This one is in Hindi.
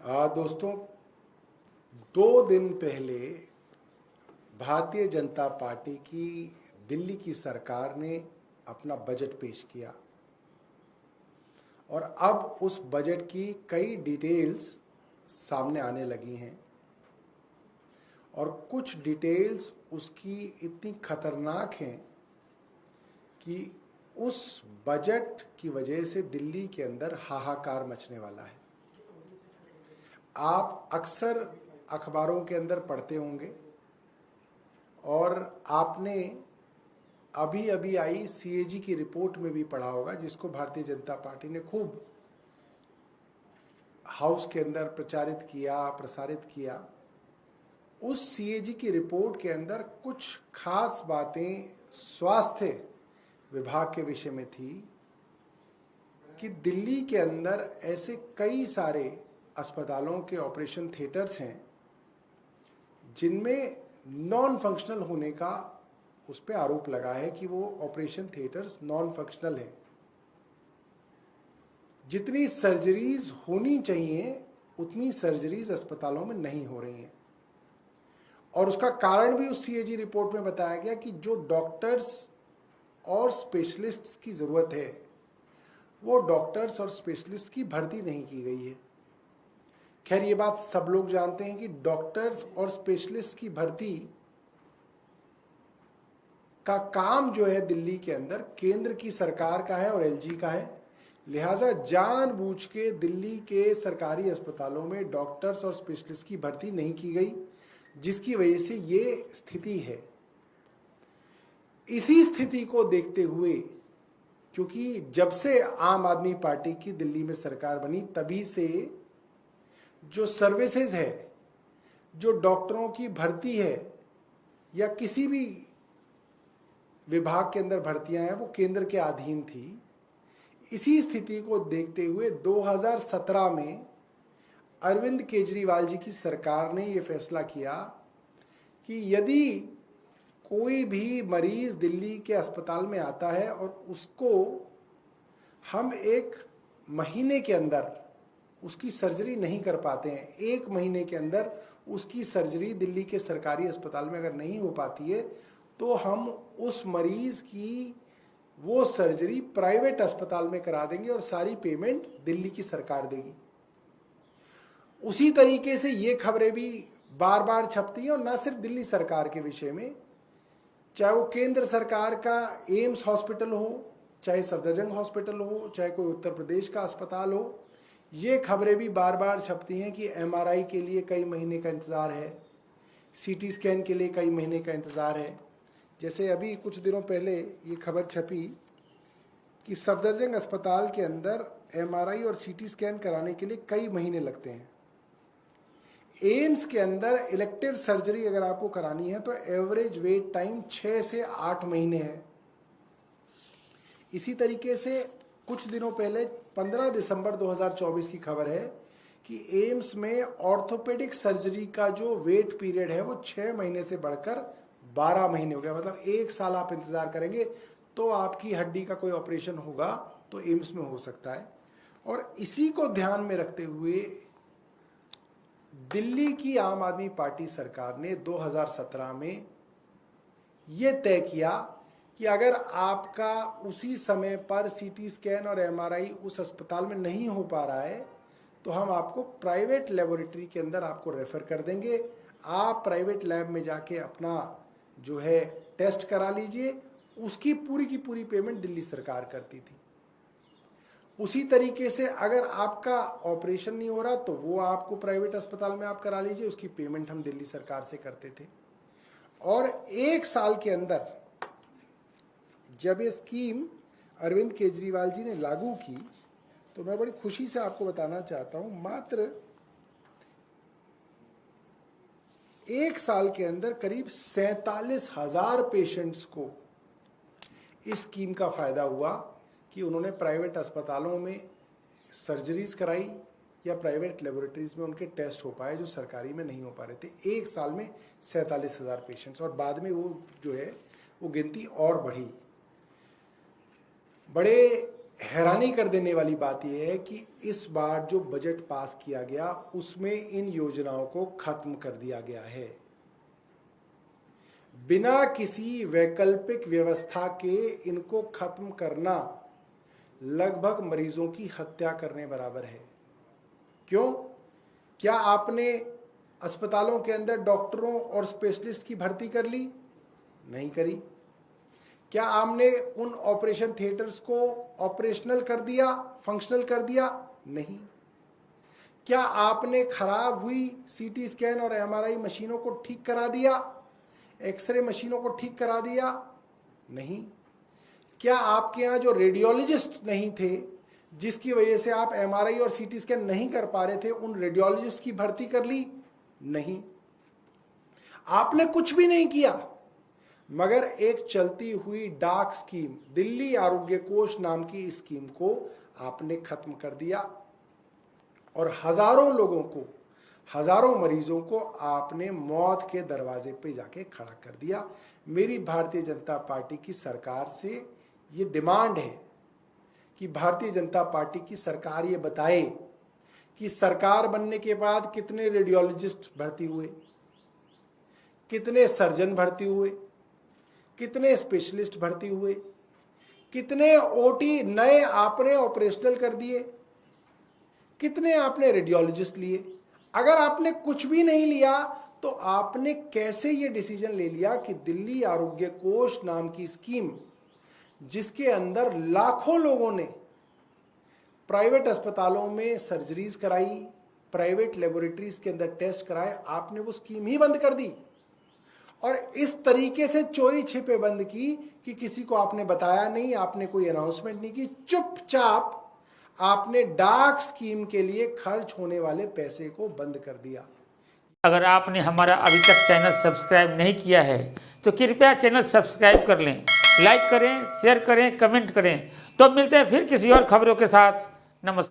दोस्तों, 2 दिन पहले भारतीय जनता पार्टी की दिल्ली की सरकार ने अपना बजट पेश किया और अब उस बजट की कई डिटेल्स सामने आने लगी हैं और कुछ डिटेल्स उसकी इतनी खतरनाक हैं कि उस बजट की वजह से दिल्ली के अंदर हाहाकार मचने वाला है। आप अक्सर अखबारों के अंदर पढ़ते होंगे और आपने अभी अभी आई सीएजी की रिपोर्ट में भी पढ़ा होगा, जिसको भारतीय जनता पार्टी ने खूब हाउस के अंदर प्रसारित किया। उस सीएजी की रिपोर्ट के अंदर कुछ खास बातें स्वास्थ्य विभाग के विषय में थी कि दिल्ली के अंदर ऐसे कई सारे अस्पतालों के ऑपरेशन थिएटर्स हैं जिनमें नॉन फंक्शनल होने का उस पर आरोप लगा है कि वो ऑपरेशन थिएटर्स नॉन फंक्शनल हैं। जितनी सर्जरीज होनी चाहिए उतनी सर्जरीज अस्पतालों में नहीं हो रही हैं और उसका कारण भी उस सीएजी रिपोर्ट में बताया गया कि जो डॉक्टर्स और स्पेशलिस्ट्स की ज़रूरत है वो डॉक्टर्स और स्पेशलिस्ट की भर्ती नहीं की गई है। खैर, ये बात सब लोग जानते हैं कि डॉक्टर्स और स्पेशलिस्ट की भर्ती का काम जो है दिल्ली के अंदर केंद्र की सरकार का है और एलजी का है। लिहाजा जानबूझ के दिल्ली के सरकारी अस्पतालों में डॉक्टर्स और स्पेशलिस्ट की भर्ती नहीं की गई, जिसकी वजह से ये स्थिति है। इसी स्थिति को देखते हुए, क्योंकि जब से आम आदमी पार्टी की दिल्ली में सरकार बनी तभी से जो सर्विसेज है, जो डॉक्टरों की भर्ती है या किसी भी विभाग के अंदर भर्तियां हैं, वो केंद्र के अधीन थी। इसी स्थिति को देखते हुए 2017 में अरविंद केजरीवाल जी की सरकार ने ये फैसला किया कि यदि कोई भी मरीज दिल्ली के अस्पताल में आता है और उसको हम 1 महीने के अंदर उसकी सर्जरी नहीं कर पाते हैं, 1 महीने के अंदर उसकी सर्जरी दिल्ली के सरकारी अस्पताल में अगर नहीं हो पाती है, तो हम उस मरीज की वो सर्जरी प्राइवेट अस्पताल में करा देंगे और सारी पेमेंट दिल्ली की सरकार देगी। उसी तरीके से ये खबरें भी बार बार छपती हैं और न सिर्फ दिल्ली सरकार के विषय में, चाहे वो केंद्र सरकार का एम्स हॉस्पिटल हो, चाहे सफदरजंग हॉस्पिटल हो, चाहे कोई उत्तर प्रदेश का अस्पताल हो, ये खबरें भी बार बार छपती हैं कि एमआरआई के लिए कई महीने का इंतज़ार है, सीटी स्कैन के लिए कई महीने का इंतज़ार है। जैसे अभी कुछ दिनों पहले ये खबर छपी कि सफदरजंग अस्पताल के अंदर एमआरआई और सीटी स्कैन कराने के लिए कई महीने लगते हैं। एम्स के अंदर इलेक्टिव सर्जरी अगर आपको करानी है तो एवरेज वेट टाइम 6 से 8 महीने है। इसी तरीके से कुछ दिनों पहले 15 दिसंबर 2024 की खबर है कि एम्स में ऑर्थोपेडिक सर्जरी का जो वेट पीरियड है वो 6 महीने से बढ़कर 12 महीने हो गया। मतलब 1 साल आप इंतजार करेंगे तो आपकी हड्डी का कोई ऑपरेशन होगा तो एम्स में हो सकता है। और इसी को ध्यान में रखते हुए दिल्ली की आम आदमी पार्टी सरकार ने 2017 में यह तय किया कि अगर आपका उसी समय पर सीटी स्कैन और एमआरआई उस अस्पताल में नहीं हो पा रहा है तो हम आपको प्राइवेट लेबोरेटरी के अंदर आपको रेफर कर देंगे। आप प्राइवेट लैब में जाके अपना जो है टेस्ट करा लीजिए। उसकी पूरी की पूरी पेमेंट दिल्ली सरकार करती थी। उसी तरीके से अगर आपका ऑपरेशन नहीं हो रहा तो वो आपको प्राइवेट अस्पताल में आप करा लीजिए, उसकी पेमेंट हम दिल्ली सरकार से करते थे। और 1 साल के अंदर जब ये स्कीम अरविंद केजरीवाल जी ने लागू की तो मैं बड़ी खुशी से आपको बताना चाहता हूं, मात्र 1 साल के अंदर करीब 47,000 पेशेंट्स को इस स्कीम का फायदा हुआ कि उन्होंने प्राइवेट अस्पतालों में सर्जरीज कराई या प्राइवेट लेबोरेटरीज में उनके टेस्ट हो पाए जो सरकारी में नहीं हो पा रहे थे। 1 साल में 47,000 पेशेंट्स, और बाद में वो जो है वो गिनती और बढ़ी। बड़े हैरानी कर देने वाली बात यह है कि इस बार जो बजट पास किया गया उसमें इन योजनाओं को खत्म कर दिया गया है। बिना किसी वैकल्पिक व्यवस्था के इनको खत्म करना लगभग मरीजों की हत्या करने बराबर है। क्यों? क्या आपने अस्पतालों के अंदर डॉक्टरों और स्पेशलिस्ट की भर्ती कर ली? नहीं करी। क्या आपने उन ऑपरेशन थिएटर्स को ऑपरेशनल कर दिया, फंक्शनल कर दिया? नहीं। क्या आपने खराब हुई सीटी स्कैन और एमआरआई मशीनों को ठीक करा दिया, एक्सरे मशीनों को ठीक करा दिया? नहीं। क्या आपके यहाँ जो रेडियोलॉजिस्ट नहीं थे, जिसकी वजह से आप एमआरआई और सीटी स्कैन नहीं कर पा रहे थे, उन रेडियोलॉजिस्ट की भर्ती कर ली? नहीं। आपने कुछ भी नहीं किया, मगर एक चलती हुई डार्क स्कीम, दिल्ली आरोग्य कोष नाम की स्कीम को आपने खत्म कर दिया और हजारों लोगों को, हजारों मरीजों को आपने मौत के दरवाजे पे जाके खड़ा कर दिया। मेरी भारतीय जनता पार्टी की सरकार से ये डिमांड है कि भारतीय जनता पार्टी की सरकार ये बताए कि सरकार बनने के बाद कितने रेडियोलॉजिस्ट भर्ती हुए, कितने सर्जन भर्ती हुए, कितने स्पेशलिस्ट भर्ती हुए, कितने ओटी नए आपने ऑपरेशनल कर दिए, कितने आपने रेडियोलॉजिस्ट लिए। अगर आपने कुछ भी नहीं लिया तो आपने कैसे ये डिसीजन ले लिया कि दिल्ली आरोग्य कोष नाम की स्कीम, जिसके अंदर लाखों लोगों ने प्राइवेट अस्पतालों में सर्जरीज कराई, प्राइवेट लेबोरेटरीज के अंदर टेस्ट कराए, आपने वो स्कीम ही बंद कर दी और इस तरीके से चोरी छिपे बंद की कि किसी को आपने बताया नहीं, आपने कोई अनाउंसमेंट नहीं की, चुपचाप आपने डार्क स्कीम के लिए खर्च होने वाले पैसे को बंद कर दिया। अगर आपने हमारा अभी तक चैनल सब्सक्राइब नहीं किया है तो कृपया चैनल सब्सक्राइब कर लें, लाइक करें, शेयर करें, कमेंट करें। तो मिलते हैं फिर किसी और खबरों के साथ। नमस्कार।